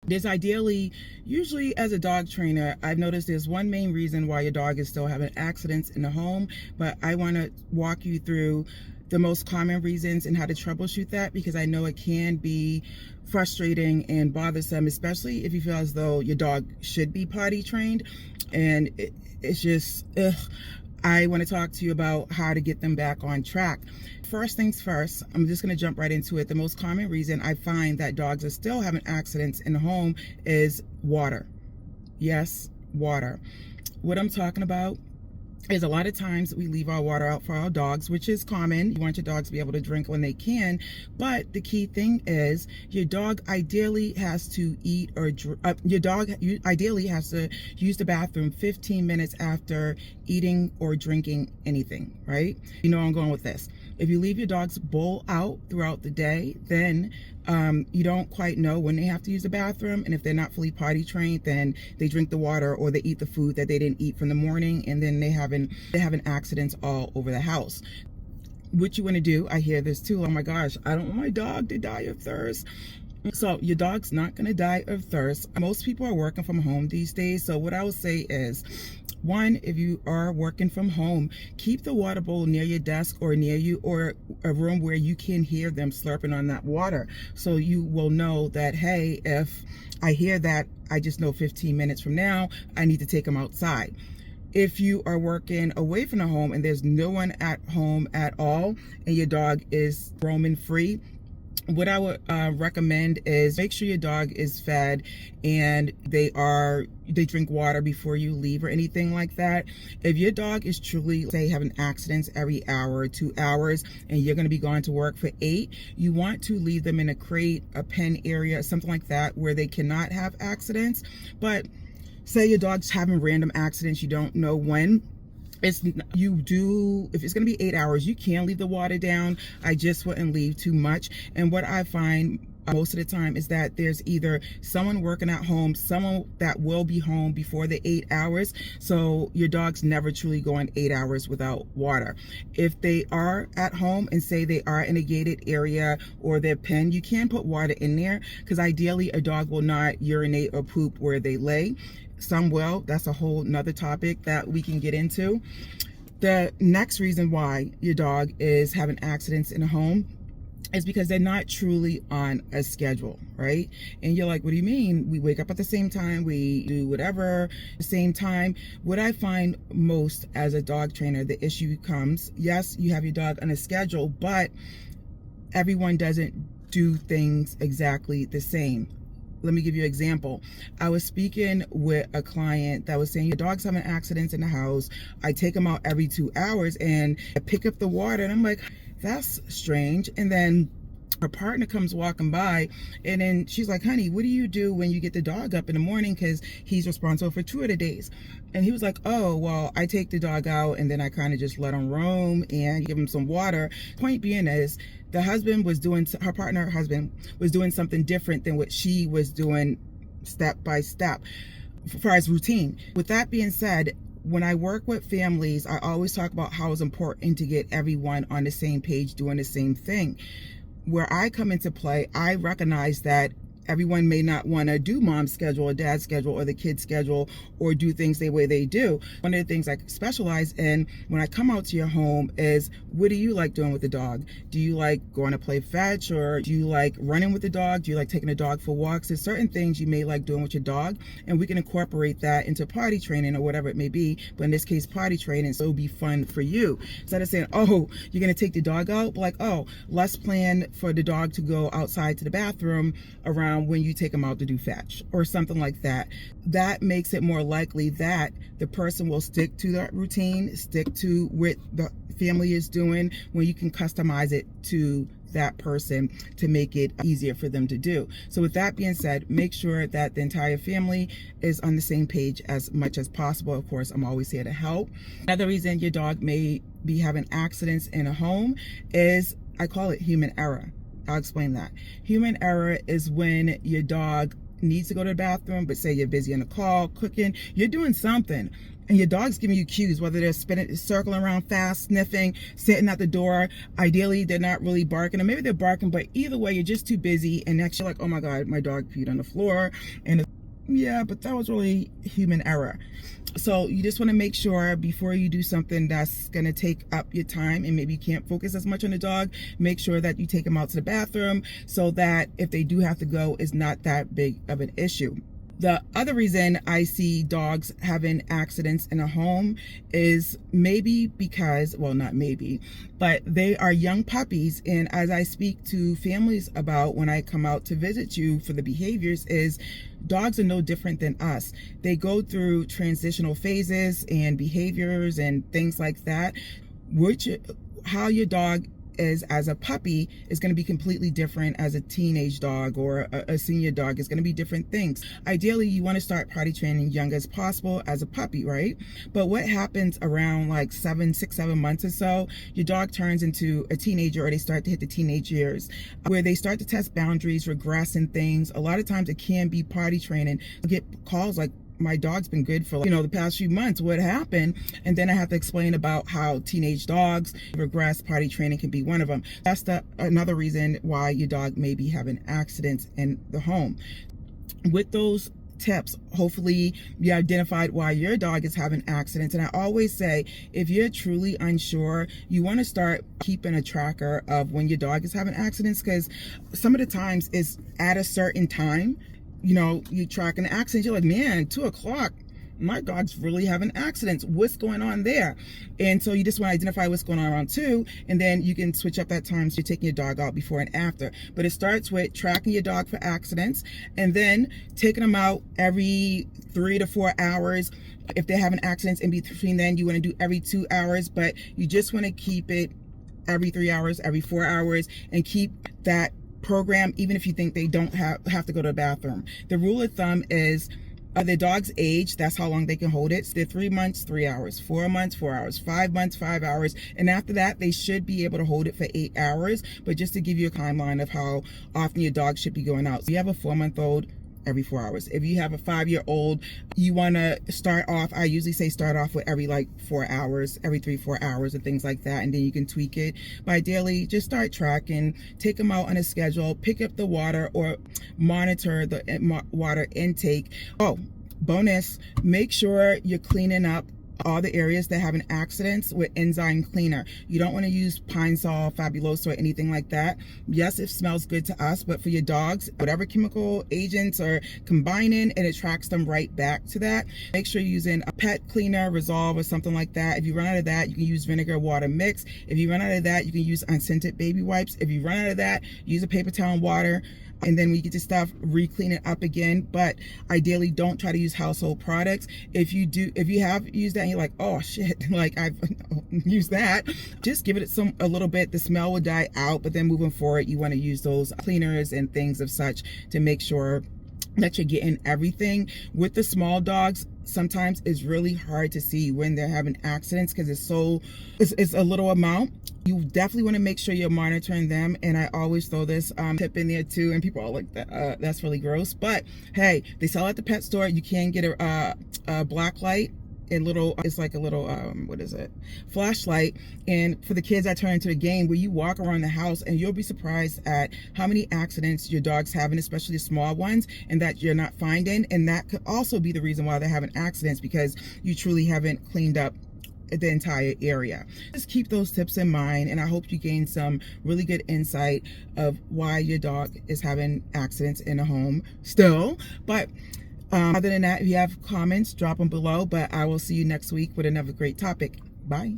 There's ideally, usually as a dog trainer, I've noticed there's one main reason why your dog is still having accidents in the home, but I want to walk you through the most common reasons and how to troubleshoot that, because I know it can be frustrating and bothersome, especially if you feel as though your dog should be potty trained. And it's just, ugh. I want to talk to you about how to get them back on track. First things first, I'm just going to jump right into it. The most common reason I find that dogs are still having accidents in the home is water. Yes, water. What I'm talking about is a lot of times we leave our water out for our dogs, which is common. You want your dogs to be able to drink when they can. But the key thing is your dog ideally has to eat or your dog ideally has to use the bathroom 15 minutes after eating or drinking anything, right? You know where I'm going with this. If you leave your dog's bowl out throughout the day, then you don't quite know when they have to use the bathroom. And if they're not fully potty trained, then they drink the water or they eat the food that they didn't eat from the morning, and then they're having accidents all over the house. What you want to do, I hear this too, oh my gosh, I don't want my dog to die of thirst. So your dog's not going to die of thirst. Most people are working from home these days. So what I would say is, one, if you are working from home, keep the water bowl near your desk or near you, or a room where you can hear them slurping on that water. So you will know that, hey, if I hear that, I just know 15 minutes from now, I need to take them outside. If you are working away from the home and there's no one at home at all and your dog is roaming free, what I would recommend is make sure your dog is fed and they drink water before you leave or anything like that. If your dog is truly, say, having accidents every hour or 2 hours and you're going to be going to work for 8, you want to leave them in a crate, a pen area, something like that, where they cannot have accidents. But say your dog's having random accidents, you don't know when. If it's going to be 8 hours, you can leave the water down. I just wouldn't leave too much. And what I find most of the time is that there's either someone working at home, someone that will be home before the 8 hours. So your dog's never truly going 8 hours without water. If they are at home and say they are in a gated area or their pen, you can put water in there, because ideally a dog will not urinate or poop where they lay. Some will. That's a whole nother topic that we can get into. The next reason why your dog is having accidents in a home is because they're not truly on a schedule, right? And you're like, what do you mean? We wake up at the same time, we do whatever the same time. What I find most as a dog trainer, the issue comes, yes, you have your dog on a schedule, but everyone doesn't do things exactly the same. Let me give you an example. I was speaking with a client that was saying, your dog's having accidents in the house. I take them out every 2 hours and I pick up the water. And I'm like, that's strange. And then her partner comes walking by and then she's like, honey, what do you do when you get the dog up in the morning? Because he's responsible for 2 of the days. And he was like, oh, well, I take the dog out and then I kind of just let him roam and give him some water. Point being is, the husband was doing, her husband was doing something different than what she was doing step by step as far as routine. With that being said, when I work with families, I always talk about how it's important to get everyone on the same page doing the same thing. Where I come into play, I recognize that everyone may not want to do mom's schedule or dad's schedule or the kid's schedule or do things the way they do. One of the things I specialize in when I come out to your home is, what do you like doing with the dog? Do you like going to play fetch, or do you like running with the dog? Do you like taking the dog for walks? There's certain things you may like doing with your dog, and we can incorporate that into potty training or whatever it may be, but in this case potty training, so it'll be fun for you. Instead of saying, oh, you're going to take the dog out, but like, oh, let's plan for the dog to go outside to the bathroom around when you take them out to do fetch or something like that. That makes it more likely that the person will stick to that routine, stick to what the family is doing, when you can customize it to that person to make it easier for them to do. So with that being said, make sure that the entire family is on the same page as much as possible. Of course, I'm always here to help. Another reason your dog may be having accidents in a home is, I call it human error. I'll explain that. Human error is when your dog needs to go to the bathroom, but say you're busy on a call, cooking, you're doing something, and your dog's giving you cues, whether they're spinning, circling around fast, sniffing, sitting at the door. Ideally, they're not really barking, or maybe they're barking, but either way, you're just too busy, and next you're like, oh my God, my dog peed on the floor, and yeah, but that was really human error. So you just want to make sure before you do something that's going to take up your time and maybe you can't focus as much on the dog, make sure that you take them out to the bathroom so that if they do have to go, it's not that big of an issue. The other reason I see dogs having accidents in a home is maybe because, well, not maybe, but they are young puppies. And as I speak to families about when I come out to visit you for the behaviors, is dogs are no different than us. They go through transitional phases and behaviors and things like that, which how your dog is as a puppy is going to be completely different as a teenage dog or a senior dog. Is going to be different things. Ideally, you want to start potty training young as possible as a puppy, right? But what happens around like 6, 7 months or so, your dog turns into a teenager, or they start to hit the teenage years where they start to test boundaries, regress in things. A lot of times it can be potty training. I get calls like, my dog's been good for the past few months. What happened? And then I have to explain about how teenage dogs regress. Potty training can be one of them. That's another reason why your dog may be having accidents in the home. With those tips, hopefully you identified why your dog is having accidents. And I always say, if you're truly unsure, you want to start keeping a tracker of when your dog is having accidents, because some of the times it's at a certain time. You track an accident, you're like, man, 2 o'clock, my dog's really having accidents. What's going on there? And so you just want to identify what's going on around 2, and then you can switch up that time so you're taking your dog out before and after. But it starts with tracking your dog for accidents, and then taking them out every 3 to 4 hours. If they're having accidents in between, then you want to do every 2 hours, but you just want to keep it every 3 hours, every 4 hours, and keep that program even if you think they don't have to go to the bathroom. The rule of thumb is the dog's age, that's how long they can hold it. So they're 3 months, 3 hours, 4 months, 4 hours, 5 months, 5 hours, and after that they should be able to hold it for 8 hours. But just to give you a timeline of how often your dog should be going out. So you have a 4-month-old, every 4 hours. If you have a 5-year-old, you want to start off, I usually say start off with every 4 hours, every 3-4 hours and things like that, and then you can tweak it. But ideally, just start tracking, take them out on a schedule, pick up the water or monitor the water intake. Oh, bonus, make sure you're cleaning up all the areas that have an accidents with enzyme cleaner. You don't want to use Pine Sol, Fabuloso, or anything like that. Yes, it smells good to us, but for your dogs, whatever chemical agents are combining, it attracts them right back to that. Make sure you're using a pet cleaner, Resolve, or something like that. If you run out of that, you can use vinegar water mix. If you run out of that, you can use unscented baby wipes. If you run out of that, use a paper towel and water. And then we get to stuff, re-clean it up again. But ideally, don't try to use household products. If you have used that and you're like, oh shit, like I've used that, just give it a little bit. The smell will die out, but then moving forward, you want to use those cleaners and things of such to make sure that you're getting everything. With the small dogs, sometimes it's really hard to see when they're having accidents because it's a little amount. You definitely want to make sure you're monitoring them. And I always throw this tip in there too, and people are like, that's really gross. But hey, they sell at the pet store. You can get a black light. It's like a little what is it, flashlight. And for the kids, I turn into a game where you walk around the house and you'll be surprised at how many accidents your dog's having, especially the small ones, and that you're not finding. And that could also be the reason why they're having accidents, because you truly haven't cleaned up the entire area. Just keep those tips in mind, and I hope you gain some really good insight of why your dog is having accidents in a home still. But other than that, if you have comments, drop them below. But I will see you next week with another great topic. Bye.